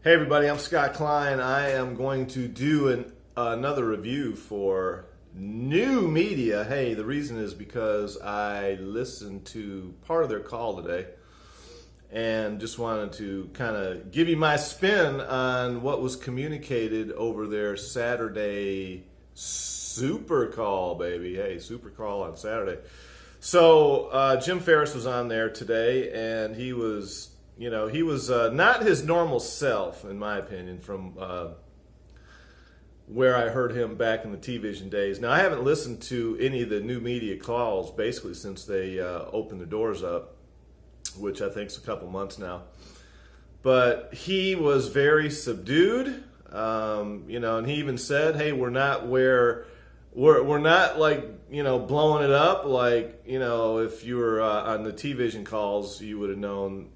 Hey everybody, I'm Scott Klein. I am going to do another review for Numedia. Hey, the reason is because I listened to part of their call today and just wanted to kind of give you my spin on what was communicated over their Saturday super call, baby. Hey, super call on Saturday. So Jim Ferriss was on there today, and he was not his normal self, in my opinion, from where I heard him back in the T-Vision days. Now, I haven't listened to any of the Numedia calls basically since they opened the doors up, which I think is a couple months now. But he was very subdued, and he even said, "Hey, we're not like, blowing it up like, if you were on the T-Vision calls, you would have known,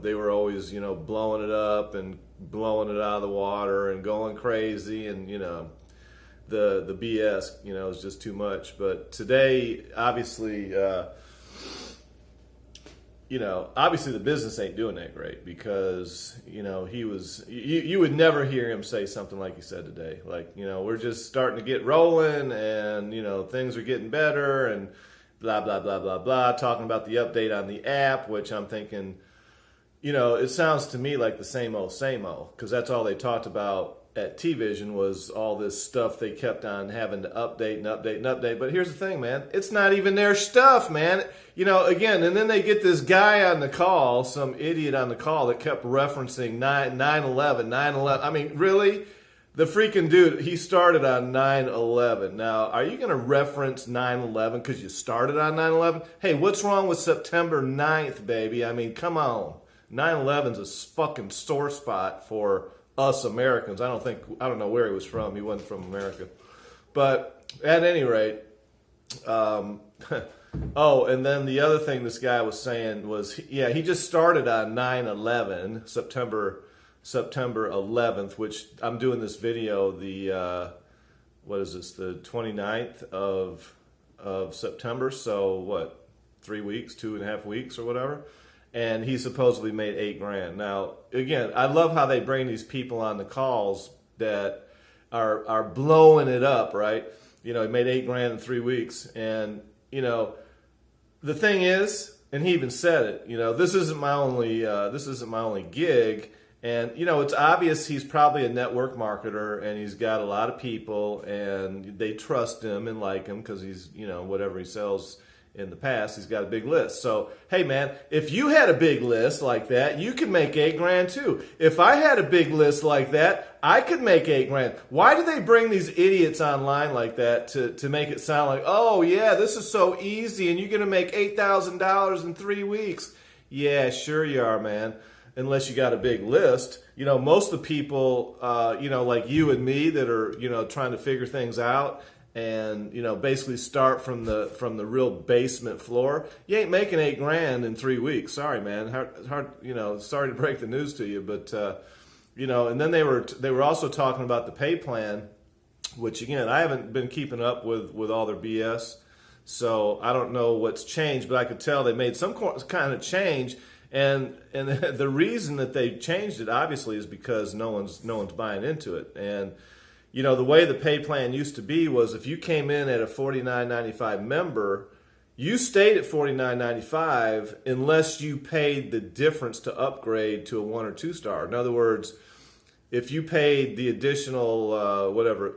they were always, blowing it up and blowing it out of the water and going crazy and, the BS, is just too much." But today, obviously, obviously the business ain't doing that great because, he was, you would never hear him say something like he said today. Like, we're just starting to get rolling and, things are getting better and blah, blah, blah, blah, blah. Talking about the update on the app, which I'm thinking, it sounds to me like the same old, because that's all they talked about at T-Vision was all this stuff they kept on having to update and update and update. But here's the thing, man. It's not even their stuff, man. Again, and then they get this guy on the call, some idiot on the call that kept referencing 9/11, 9/11. I mean, really? The freaking dude, he started on 9/11. Now, are you going to reference 9/11 because you started on 9/11? Hey, what's wrong with September 9th, baby? I mean, come on. 9/11's a fucking sore spot for us Americans. I don't know where he was from. He wasn't from America. But at any rate, oh, and then the other thing this guy was saying was, he just started on 9/11, September 11th, which I'm doing this video the, what is this, the 29th of September. So what, 3 weeks, 2.5 weeks or whatever. And he supposedly made $8,000. Now, again, I love how they bring these people on the calls that are blowing it up, right? He made $8,000 in 3 weeks. And, the thing is, and he even said it, this isn't my only gig. And, it's obvious he's probably a network marketer and he's got a lot of people and they trust him and like him because he's, whatever he sells in the past, he's got a big list. So, hey man, if you had a big list like that, you could make $8,000 too. If I had a big list like that, I could make $8,000. Why do they bring these idiots online like that to make it sound like, oh yeah, this is so easy and you're going to make $8,000 in 3 weeks? Yeah, sure you are, man. Unless you got a big list. Most of the people, like you and me that are, trying to figure things out and basically start from the real basement floor, you ain't making $8,000 in 3 weeks. Sorry, man. Hard. Sorry to break the news to you, but and then they were also talking about the pay plan, which again I haven't been keeping up with all their BS, so I don't know what's changed, but I could tell they made some kind of change, and the reason that they changed it obviously is because no one's buying into it. And the way the pay plan used to be was if you came in at a $49.95 member, you stayed at $49.95 unless you paid the difference to upgrade to a 1 or 2 star. In other words, if you paid the additional,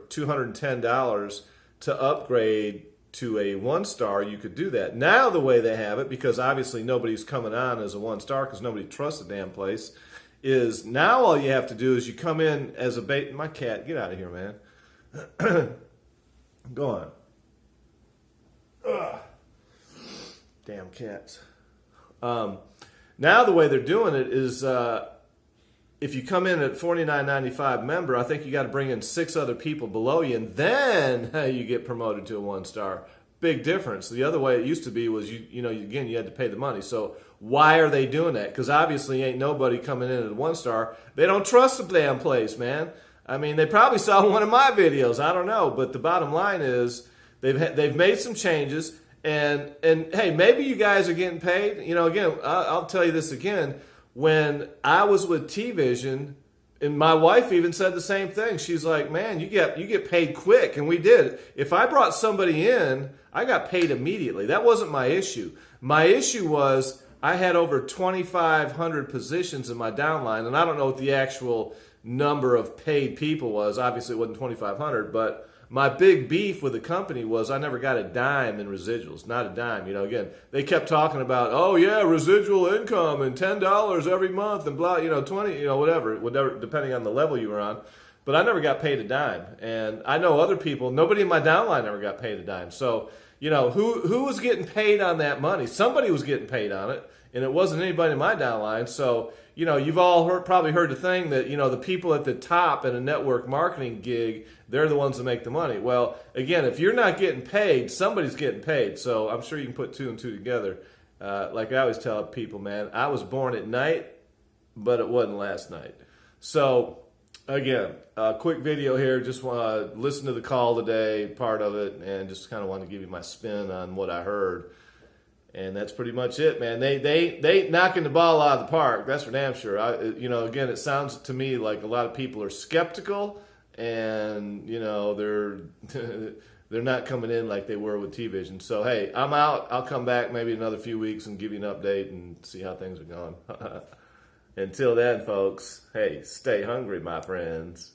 $210 to upgrade to a 1 star, you could do that. Now the way they have it, because obviously nobody's coming on as a 1 star because nobody trusts the damn place, is now all you have to do is you come in as a bait. My cat, get out of here, man. Go on. Ugh. Damn cats. Now the way they're doing it is if you come in at $49.95 member, I think you got to bring in 6 other people below you, and then you get promoted to a 1 star. Big difference. The other way it used to be was you had to pay the money. So why are they doing that? Because obviously ain't nobody coming in at a 1 star. They don't trust the damn place, man. I mean, they probably saw one of my videos. I don't know, but the bottom line is they've made some changes, and hey, maybe you guys are getting paid. Again, I'll tell you this again. When I was with T-Vision, and my wife even said the same thing. She's like, man, you get paid quick. And we did. If I brought somebody in, I got paid immediately. That wasn't my issue. My issue was I had over 2,500 positions in my downline, and I don't know what the actual number of paid people was. Obviously, it wasn't 2,500, but my big beef with the company was I never got a dime in residuals, not a dime. You know, again, they kept talking about, oh yeah, residual income and $10 every month and blah, you know, 20, you know, whatever, depending on the level you were on. But I never got paid a dime, and I know other people. Nobody in my downline ever got paid a dime. So, you know, who was getting paid on that money? Somebody was getting paid on it, and it wasn't anybody in my downline. So, you know, you've all probably heard the thing that, you know, the people at the top in a network marketing gig, they're the ones that make the money. Well, again, if you're not getting paid, somebody's getting paid. So I'm sure you can put two and two together. Like I always tell people, man, I was born at night, but it wasn't last night. So again, a quick video here. Just want to listen to the call today, part of it, and just kind of want to give you my spin on what I heard. And that's pretty much it, man. They knocking the ball out of the park. That's for damn sure. You know, again, it sounds to me like a lot of people are skeptical, and you know they're they're not coming in like they were with T-Vision. So hey, I'm out. I'll come back maybe another few weeks and give you an update and see how things are going. Until then, folks, hey, stay hungry, my friends.